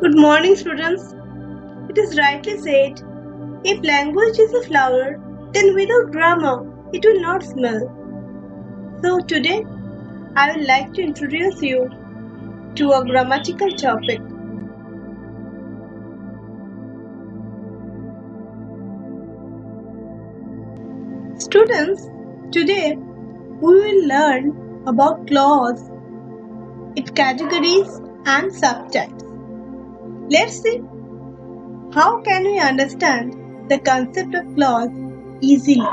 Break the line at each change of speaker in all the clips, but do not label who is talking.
Good morning, students. It is rightly said, if language is a flower, then without grammar, it will not smell. So today, I would like to introduce you to a grammatical topic. Students, today we will learn about clause, its categories and subtypes. Let's see how can we understand the concept of clause easily.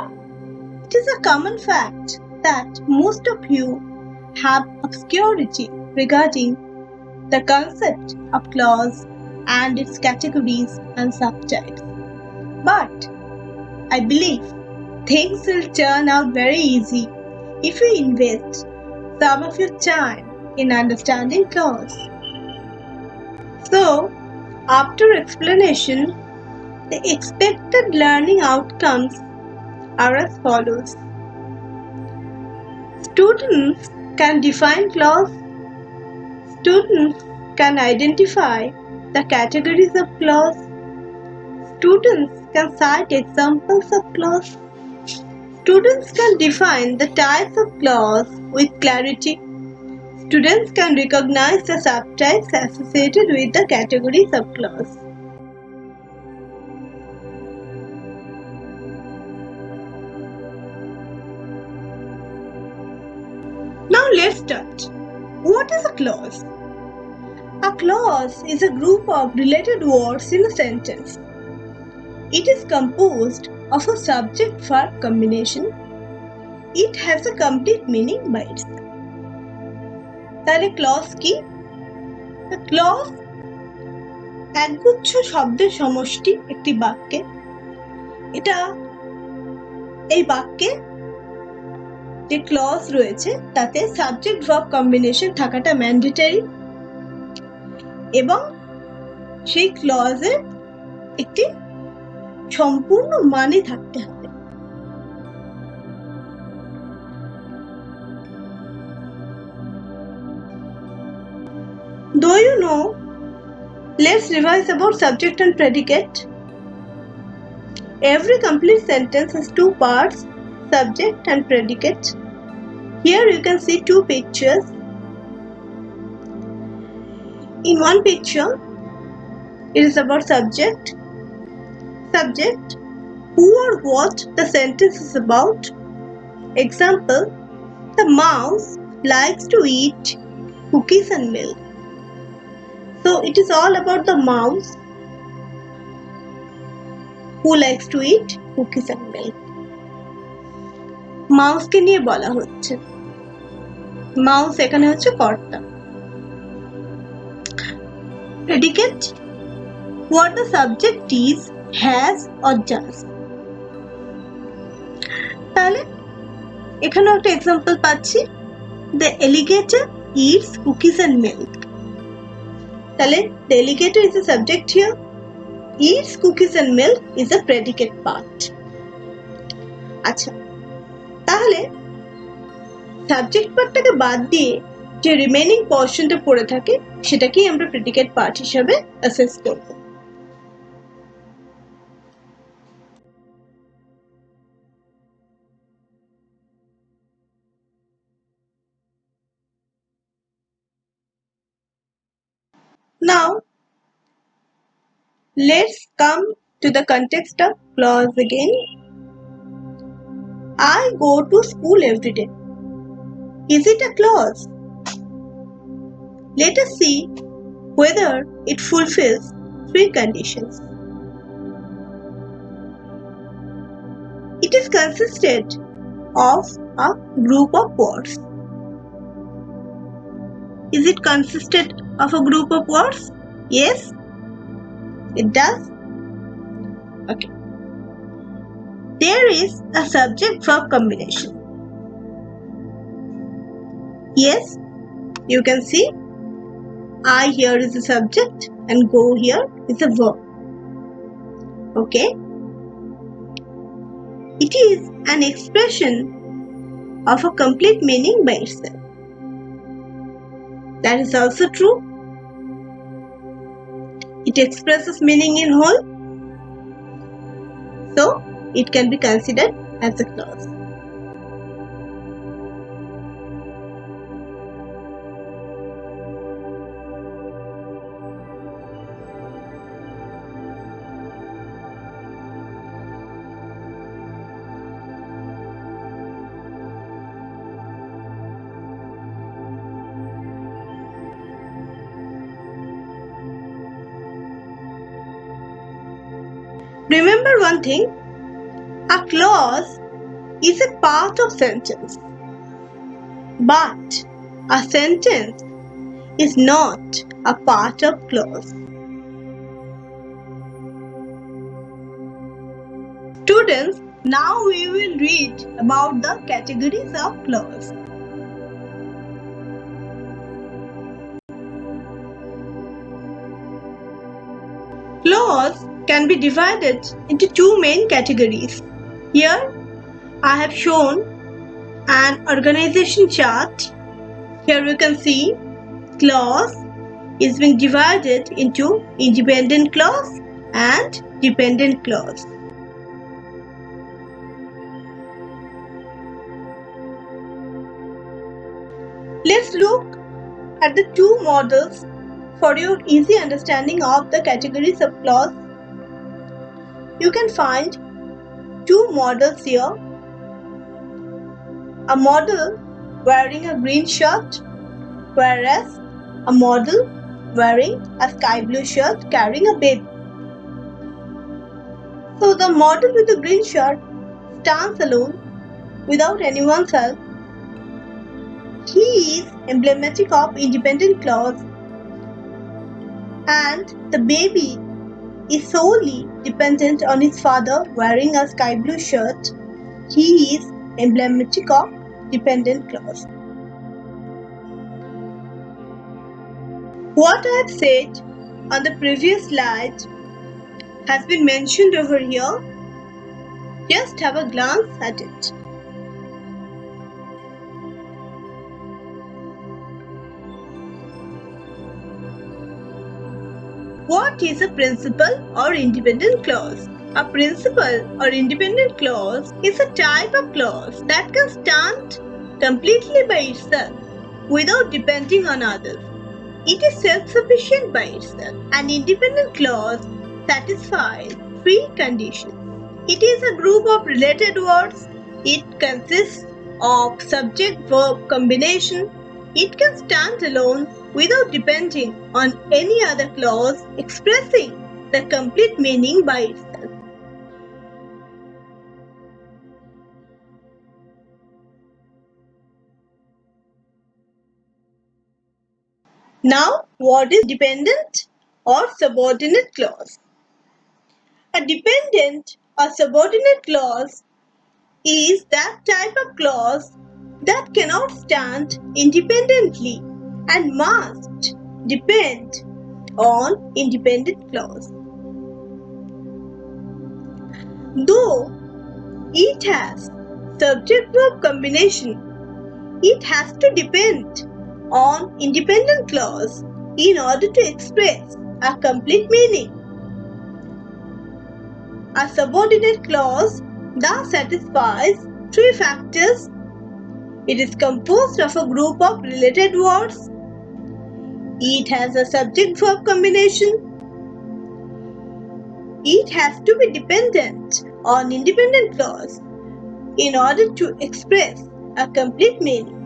It is a common fact that most of you have obscurity regarding the concept of clause and its categories and subtypes. But I believe things will turn out very easy if you invest some of your time in understanding clause. So, after explanation, the expected learning outcomes are as follows. Students can define clause. Students can identify the categories of clause. Students can cite examples of clause. Students can define the types of clause with clarity. Students can recognize the subtypes associated with the categories of clause. Now let's start. What is a clause? A clause is a group of related words in a sentence. It is composed of a subject-verb combination. It has a complete meaning by itself. তাহলে clause কি? Clause একগুচ্ছ শব্দের সমষ্টি একটি বাক্যে। এটা এই বাক্যে যে ক্লজ রয়েছে তাতে সাবজেক্ট ভার্ব কম্বিনেশন থাকাটা ম্যান্ডেটরি এবং সেই ক্লজের একটি সম্পূর্ণ মানে থাকতে হবে। Do you know? Let's revise about subject and predicate. Every complete sentence has two parts, subject and predicate. Here you can see two pictures. In one picture, it is about subject. Subject, who or what the sentence is about. Example, the mouse likes to eat cookies and milk. So it is all about the mouse who likes to eat cookies and milk. Mouse কে নিয়ে বলা হচ্ছে। Mouse এখানে হচ্ছে কর্তা। Predicate, what the subject is, has or does. তাহলে এখানে একটা এক্সাম্পল পাচ্ছি, the alligator eats cookies and milk. তাহলে the alligator is the subject here. Eats cookies and milk is a predicate part. আচ্ছা, তাহলে সাবজেক্ট পার্টটাকে বাদ দিয়ে যে রিমেইনিং পোরশনটা পড়ে থাকে সেটাকেই আমরা প্রেডিকেট পার্ট হিসেবে অ্যাসেস করব। Now, let's come to the context of clause again. I go to school every day. Is it a clause? Let us see whether it fulfills three conditions. It is consisted of a group of words. Is it consisted of a group of words? Yes, it does. Okay. There is a subject-verb combination. Yes, you can see I here is a subject and go here is a verb. Okay. It is an expression of a complete meaning by itself. That is also true. It expresses meaning in whole, so it can be considered as a clause. Remember one thing, a clause is a part of sentence, but a sentence is not a part of clause. Students, now we will read about the categories of clause. Clause can be divided into two main categories. Here I have shown an organization chart. Here we can see clause is being divided into independent clause and dependent clause. Let's look at the two models for your easy understanding of the categories of clause. You can find two models here. A model wearing a green shirt, whereas a model wearing a sky blue shirt carrying a baby. So the model with the green shirt stands alone without anyone's help. He is emblematic of independent clause, and the baby is solely dependent on his father wearing a sky blue shirt. He is emblematic of dependent clause. What I have said on the previous slide has been mentioned over here. Just have a glance at it. What is a principal or independent clause? A principal or independent clause is a type of clause that can stand completely by itself without depending on others. It is self-sufficient by itself. An independent clause satisfies three conditions. It is a group of related words. It consists of subject-verb combination. It can stand alone without depending on any other clause, expressing the complete meaning by itself. Now, what is dependent or subordinate clause? A dependent or subordinate clause is that type of clause that cannot stand independently and must depend on independent clause. Though it has subject-verb combination, it has to depend on independent clause in order to express a complete meaning. A subordinate clause thus satisfies three factors. It is composed of a group of related words. It has a subject-verb combination. It has to be dependent on independent clause in order to express a complete meaning.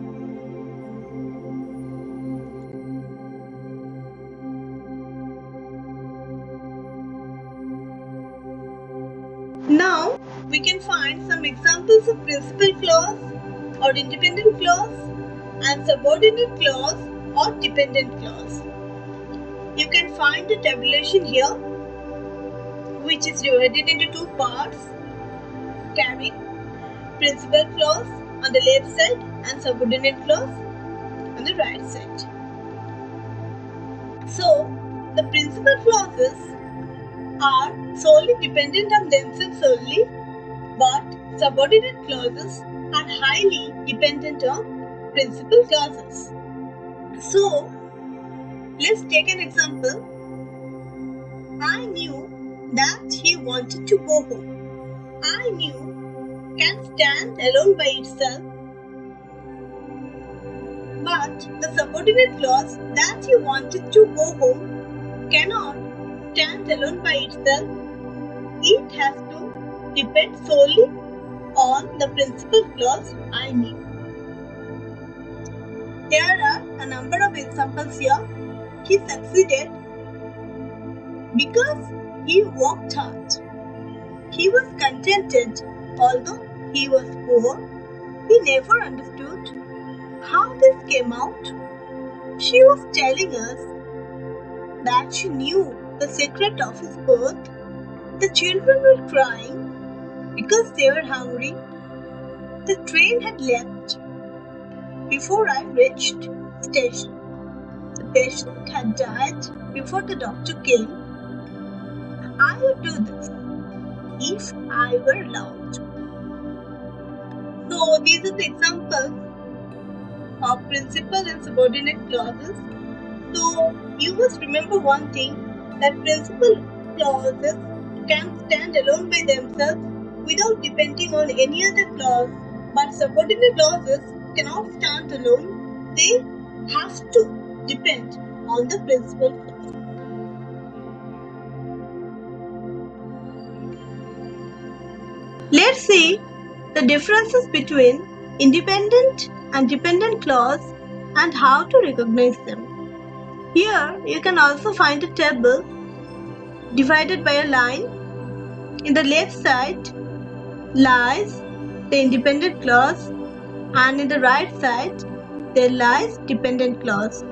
Now we can find some examples of principal clause or independent clause and subordinate clause or dependent clause. You can find a tabulation here which is divided into two parts, carrying principal clause on the left side and subordinate clause on the right side. So the principal clauses are solely dependent on themselves only, but subordinate clauses are highly dependent on principal clauses. So let's take an example. I knew that he wanted to go home. I knew can stand alone by itself. But the subordinate clause that he wanted to go home cannot stand alone by itself. It has to depend solely on the principal clause I knew. There are a number of examples here. He succeeded because he worked hard. He was contented although he was poor. He never understood how this came out. She was telling us that she knew the secret of his birth. The children were crying because they were hungry. The train had left before I reached station. The patient had died before the doctor came. I would do this if I were allowed. So these are the examples of principal and subordinate clauses. So you must remember one thing, that principal clauses can stand alone by themselves without depending on any other clause, but subordinate clauses cannot stand alone. They have to depend on the principal clause. Let's see the differences between independent and dependent clause and how to recognize them. Here you can also find a table divided by a line. In the left side lies the independent clause and in the right side there lies dependent clause.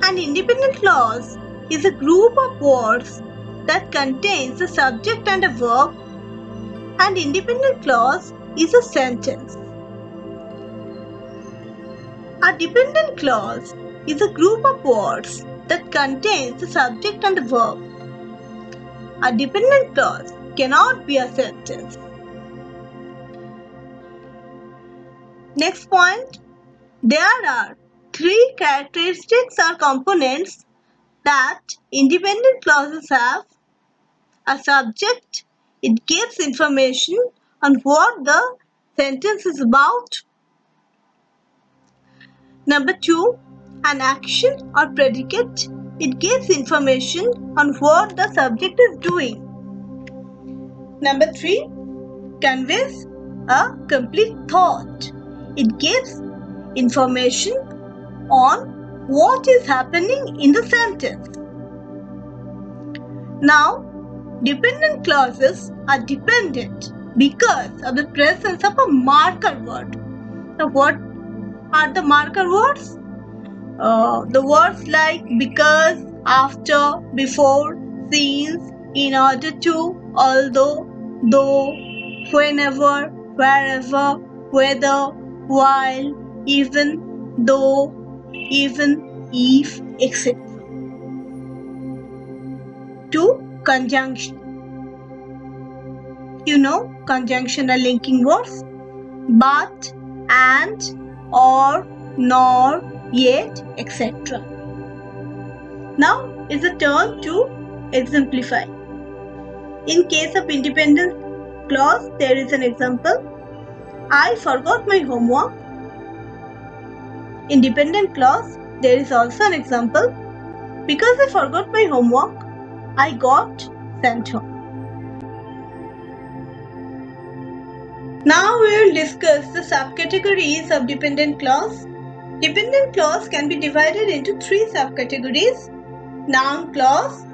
An independent clause is a group of words that contains a subject and a verb. An independent clause is a sentence. A dependent clause is a group of words that contains a subject and a verb. A dependent clause cannot be a sentence. Next point, there are three characteristics or components that independent clauses have. A subject, it gives information on what the sentence is about. Number 2, an action or predicate, it gives information on what the subject is doing. Number 3, conveys a complete thought. It gives information on what is happening in the sentence. Now, dependent clauses are dependent because of the presence of a marker word. Now, what are the marker words? The words like because, after, before, since, in order to, although, though, whenever, wherever, whether, while, even, though, even, if, etc. 2. Conjunction. You know, conjunction are linking words. But, and, or, nor, yet, etc. Now is a turn to exemplify. In case of independent clause, there is an example. I forgot my homework. In dependent clause, there is also an example. Because I forgot my homework, I got sent home. Now we will discuss the subcategories of dependent clause. Dependent clause can be divided into three subcategories: noun clause,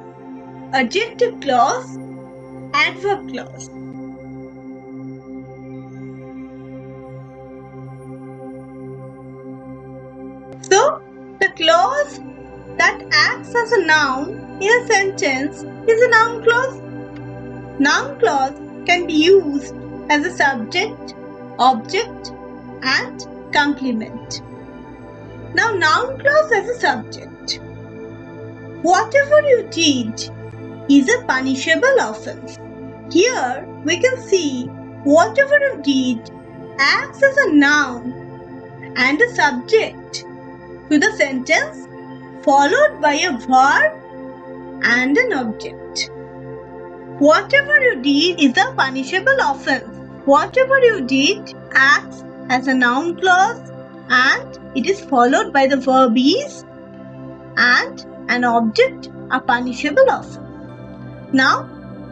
adjective clause, adverb clause. So, the clause that acts as a noun in a sentence is a noun clause. Noun clause can be used as a subject, object, and complement. Now, noun clause as a subject. Whatever you did is a punishable offense. Here we can see whatever you did acts as a noun and a subject to the sentence, followed by a verb and an object. Whatever you did is a punishable offense. Whatever you did acts as a noun clause and it is followed by the verb is and an object, a punishable offense. Now,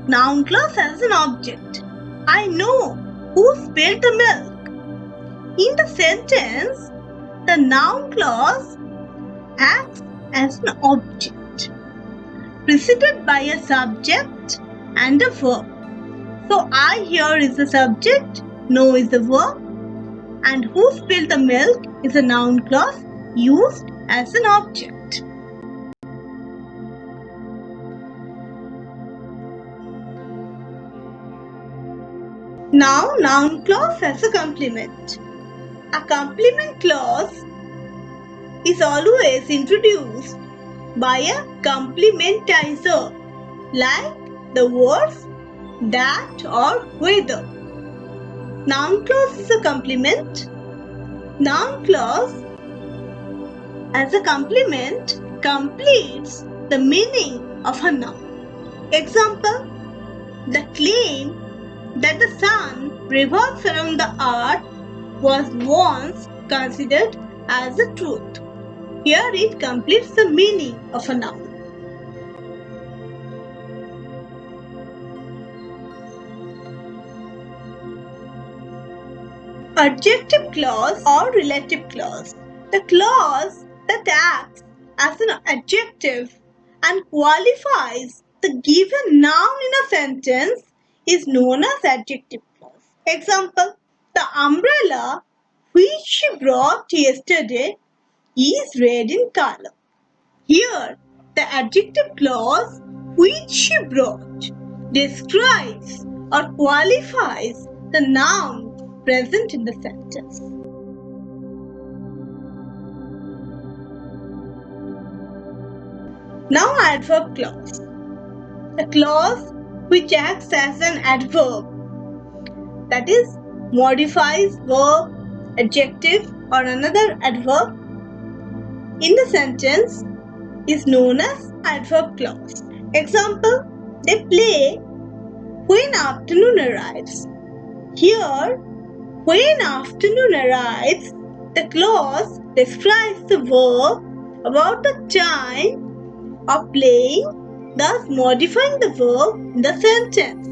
noun clause as an object. I know who spilled the milk. In the sentence, the noun clause acts as an object, preceded by a subject and a verb. So, I here is the subject, know is the verb, and who spilled the milk is a noun clause used as an object. Now, noun clause as a complement. A complement clause is always introduced by a complementizer, like the words that or whether. Noun clause is a complement. Noun clause as a complement completes the meaning of a noun. Example, the claim that the sun revolves around the earth was once considered as a truth. Here it completes the meaning of a noun. Adjective clause or relative clause. The clause that acts as an adjective and qualifies the given noun in a sentence is known as adjective clause. Example, the umbrella which she brought yesterday is red in color. Here, the adjective clause which she brought describes or qualifies the noun present in the sentence. Now, adverb clause. The clause which acts as an adverb, that is, modifies verb, adjective or another adverb in the sentence is known as adverb clause. Example, they play when afternoon arrives. Here, when afternoon arrives, the clause describes the verb about the time of playing, thus modifying the verb in the sentence.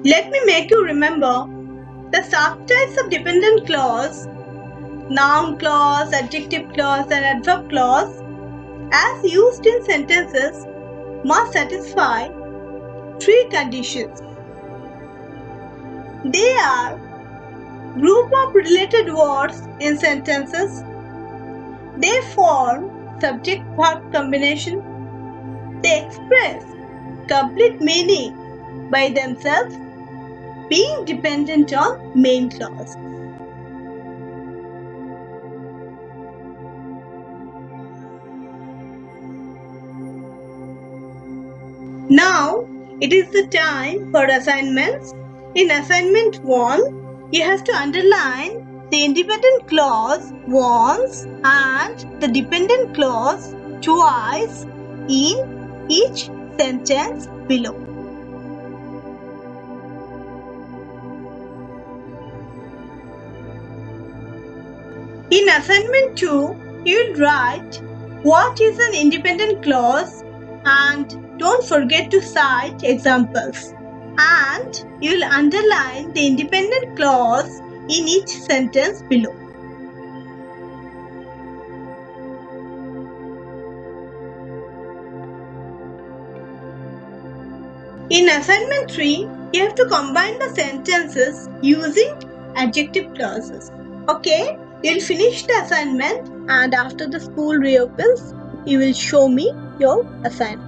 Let me make you remember the subtypes of dependent clause, noun clause, adjective clause and adverb clause as used in sentences must satisfy three conditions. They are group of related words in sentences, they form subject-verb combination, they express complete meaning by themselves, being dependent on main clause. Now, it is the time for assignments. In assignment 1, you have to underline the independent clause once and the dependent clause twice in each sentence below. In assignment 2, you will write what is an independent clause and don't forget to cite examples. And you will underline the independent clause in each sentence below. In assignment 3, you have to combine the sentences using adjective clauses. Okay, you'll finish the assignment and after the school reopens, you will show me your assignment.